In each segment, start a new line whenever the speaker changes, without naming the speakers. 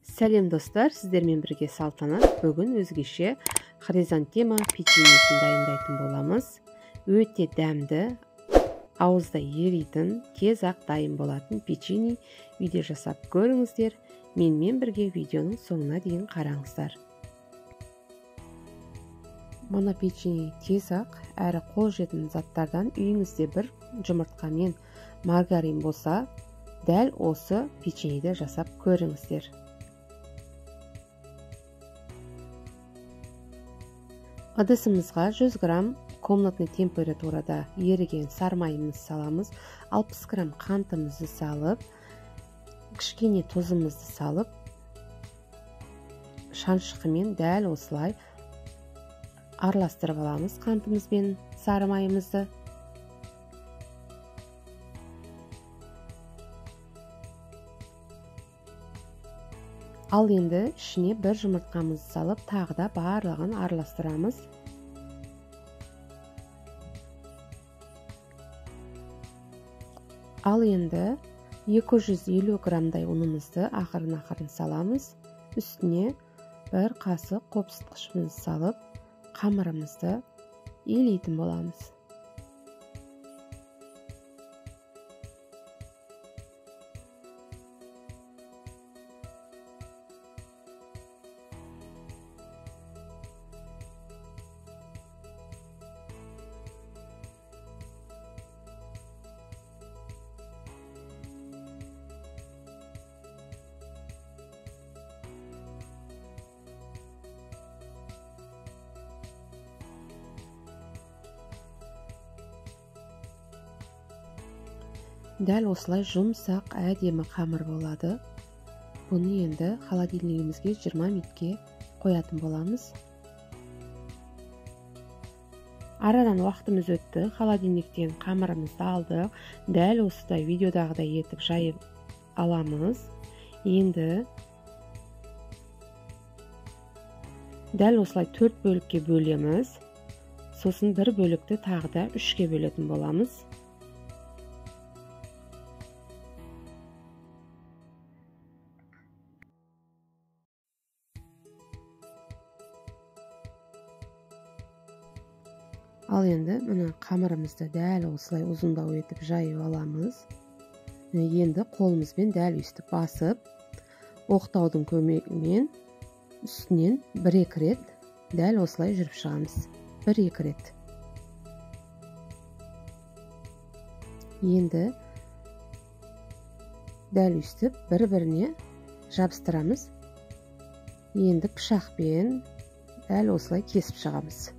Сәлем достар, сіздермен бірге Салтанат. Бүгін өзгеше хризантема печеньесін дайындайтын боламыз. Өте дәмді, ауызда еритін, тез ақ дайын болатын печенье үйде жасап көріңіздер. Менімен бірге видеоның соңына дейін қараңыздар. Мына печенье тез ақ әрі қолжетімді заттардан үйіңізде бір жұмыртқа мен маргарин болса, дәл осы печеньеді жасап көріңіздер. Ыдысымызға 100 грамм комнатный температурада еріген сары майымызды саламыз, 60 грамм қантымызды салып, кішкене тұзымызды салып, шаншқымен дәл осылай араластырып аламыз қантымыз бен сары майымызды. Ал енді ішіне бір жұмыртқамызды салып, тағы да барлығын араластырамыз. Ал енді 250 граммдай ұнымызды ақырын саламыз. Үстіне бір қасық қопсытқышымызды салып, қамырымызды илейтін боламыз. Дәл осылай жұмсақ әдемі қамыр болады. Бұны енді холодильнигімізге 20 минутке қоятын боламыз. Арадан уақытымыз өтті. Холодильниктен қамырымызды алдық. Дәл осылай видеодағыдай етіп жайып аламыз. Енді дәл осылай 4 бөлікке бөлеміз. Сосын бір бөлікті тағы да 3-ке бөлетін боламыз. Ал енді мына қамырымызды дәл осылай ұзындау етіп жайып аламыз. Енді қолымызбен дәл өстіп басып, оқтаудың көмегімен үстінен 1-2 рет дәл осылай жүріп шығамыз. 1-2 рет. Енді дәл өстіп бір-біріне жабыстырамыз. Енді пышақпен дәл осылай кесіп шығамыз.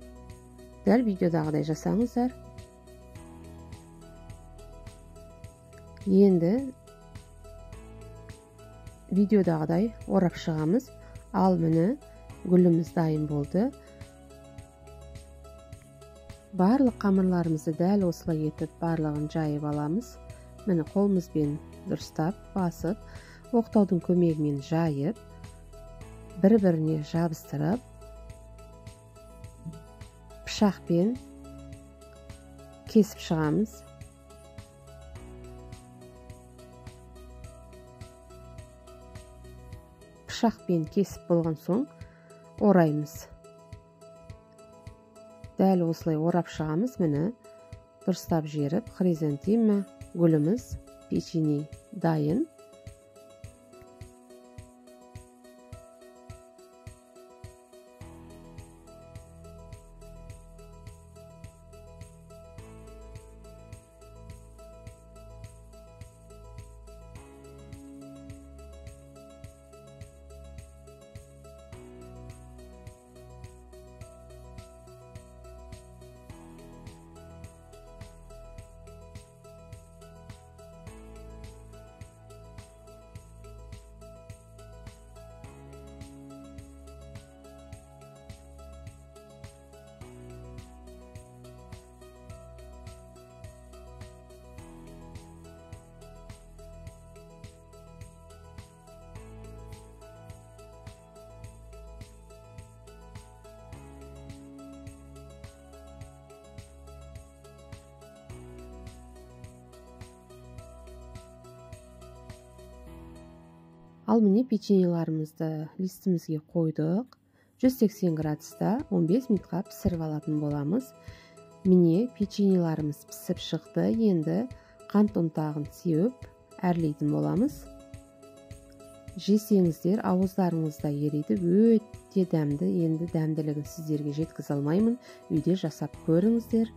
Дәл видеодағыдай жасаңыздар. Енді видеодағыдай орап шығамыз. Ал міне гүліміз дайын болды. Барлық қамырларымызды дәл осылай етіп барлығын жайып аламыз. Міне қолымызбен дұрыстап басып, оқтаудың көмегімен жайып, бір-біріне жабыстырып, пышақпен кесіп шығамыз. Пышақпен кесіп болған соң ораймыз. Дәл осылай орап шығамыз. Міне дұрыстап жеріп, хризантема гүліміз печенье дайын. Ал міне печеньеларымызды листімізге қойдық. 180 градуста 15 минутқа пісіріп алатын боламыз. Міне печеньеларымыз пісіп шықты. Енді қант ұнтағын сеуіп әрлейтін боламыз. Жесеңіздер ауыздарыңызда ериді, өте дәмді. Енді дәмділігін сіздерге жеткізе алмаймын. Үйде жасап көріңіздер.